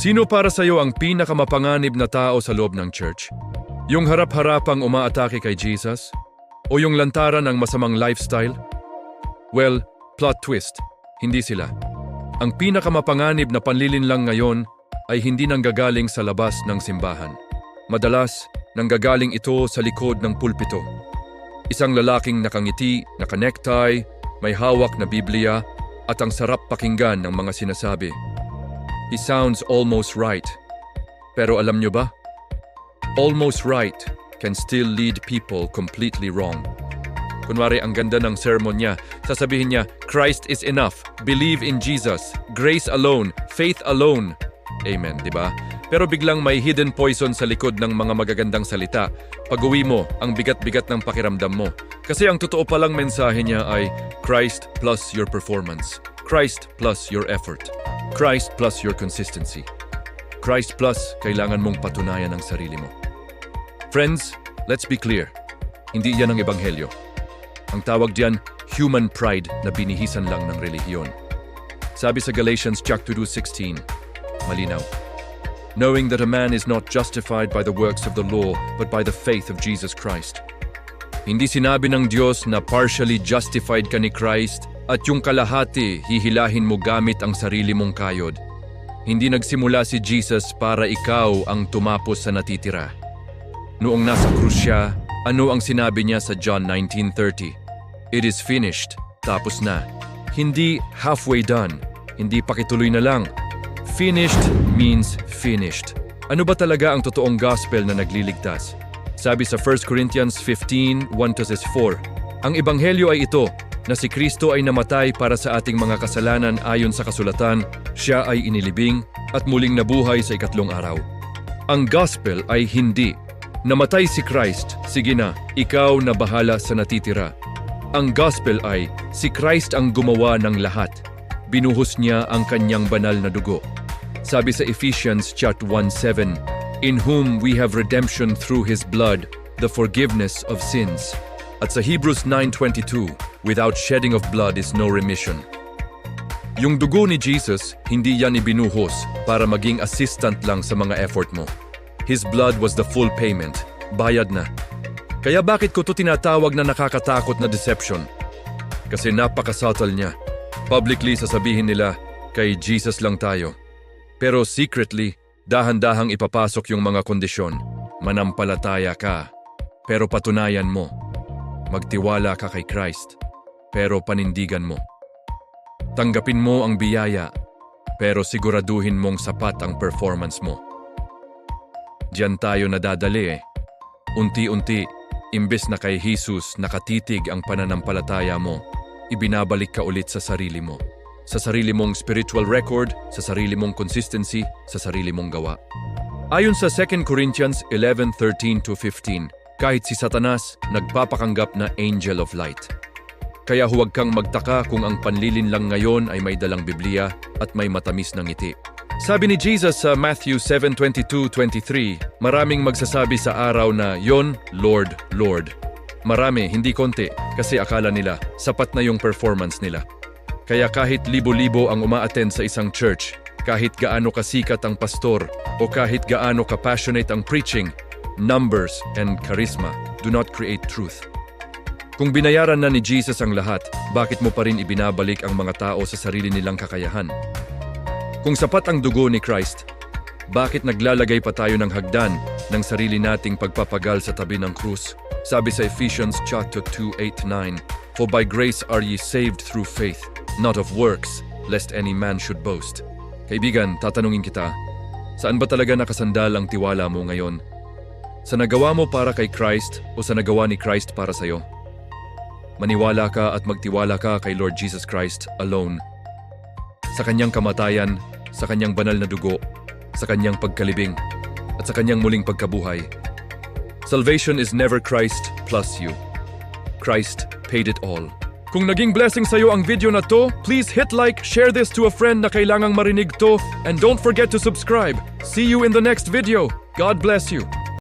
Sino para sa iyo ang pinakamapanganib na tao sa loob ng church? Yung harap-harapang umaatake kay Jesus? O yung lantaran ng masamang lifestyle? Well, plot twist, hindi sila. Ang pinakamapanganib na panlilinlang ngayon ay hindi nanggagaling sa labas ng simbahan. Madalas, nanggagaling ito sa likod ng pulpito. Isang lalaking nakangiti, naka-necktie, may hawak na Biblia, at ang sarap pakinggan ng mga sinasabi. He sounds almost right. Pero alam nyo ba? Almost right can still lead people completely wrong. Kunwari, ang ganda ng sermon niya, sasabihin niya, Christ is enough, believe in Jesus, grace alone, faith alone. Amen, di ba? Pero biglang may hidden poison sa likod ng mga magagandang salita. Pag-uwi mo, ang bigat-bigat ng pakiramdam mo. Kasi ang totoo palang mensahe niya ay Christ plus your performance. Christ plus your effort. Christ plus your consistency. Christ plus kailangan mong patunayan ang sarili mo. Friends, let's be clear. Hindi yan ang ebanghelyo. Ang tawag diyan, human pride na binihisan lang ng relihiyon. Sabi sa Galatians chapter 2:16, malinaw. Knowing that a man is not justified by the works of the law, but by the faith of Jesus Christ. Hindi sinabi ng Diyos na partially justified ka ni Christ at yung kalahati hihilahin mo gamit ang sarili mong kayod. Hindi nagsimula si Jesus para ikaw ang tumapos sa natitira. Noong nasa krus siya, ano ang sinabi niya sa John 19:30? It is finished. Tapos na. Hindi halfway done. Hindi pakituloy na lang. Finished means finished. Ano ba talaga ang totoong gospel na nagliligtas? Sabi sa 1 Corinthians 15:1-4, ang ebanghelyo ay ito, na si Kristo ay namatay para sa ating mga kasalanan ayon sa kasulatan, siya ay inilibing at muling nabuhay sa ikatlong araw. Ang gospel ay hindi, namatay si Christ, sige na, ikaw na bahala sa natitira. Ang gospel ay, si Christ ang gumawa ng lahat. Binuhos niya ang kanyang banal na dugo. Sabi sa Ephesians chapter 1:7, in whom we have redemption through His blood, the forgiveness of sins. At sa Hebrews 9:22, without shedding of blood is no remission. Yung dugo ni Jesus, hindi yan ibinuhos para maging assistant lang sa mga effort mo. His blood was the full payment. Bayad na. Kaya bakit ko to tinatawag na nakakatakot na deception? Kasi napaka-subtle niya. Publicly sasabihin nila, kay Jesus lang tayo. Pero secretly, dahan-dahang ipapasok yung mga kondisyon. Manampalataya ka. Pero patunayan mo. Magtiwala ka kay Christ, pero panindigan mo. Tanggapin mo ang biyaya, pero siguraduhin mong sapat ang performance mo. Diyan tayo nadadali eh. Unti-unti, imbes na kay Jesus nakatitig ang pananampalataya mo, ibinabalik ka ulit sa sarili mo. Sa sarili mong spiritual record, sa sarili mong consistency, sa sarili mong gawa. Ayon sa 2 Corinthians 11:13-15, kahit si Satanas, nagpapakanggap na angel of light. Kaya huwag kang magtaka kung ang panlilinlang ngayon ay may dalang Biblia at may matamis na ngiti. Sabi ni Jesus sa Matthew 7:22-23, maraming magsasabi sa araw na, yon, Lord, Lord. Marami, hindi konti, kasi akala nila, sapat na yung performance nila. Kaya kahit libo-libo ang umaattend sa isang church, kahit gaano kasikat ang pastor, o kahit gaano ka-passionate ang preaching, numbers and charisma do not create truth. Kung binayaran na ni Jesus ang lahat, bakit mo pa rin ibinabalik ang mga tao sa sarili nilang kakayahan? Kung sapat ang dugo ni Christ, bakit naglalagay pa tayo ng hagdan ng sarili nating pagpapagal sa tabi ng krus? Sabi sa Ephesians chapter 2:8-9, for by grace are ye saved through faith, not of works, lest any man should boast. Kaibigan, tatanungin kita, saan ba talaga nakasandal ang tiwala mo ngayon? Sa nagawa mo para kay Christ o sa nagawa ni Christ para sa'yo? Maniwala ka at magtiwala ka kay Lord Jesus Christ alone. Sa kanyang kamatayan, sa kanyang banal na dugo, sa kanyang pagkalibing, at sa kanyang muling pagkabuhay. Salvation is never Christ plus you. Christ paid it all. Kung naging blessing sa'yo ang video na to, please hit like, share this to a friend na kailangang marinig to, and don't forget to subscribe. See you in the next video. God bless you.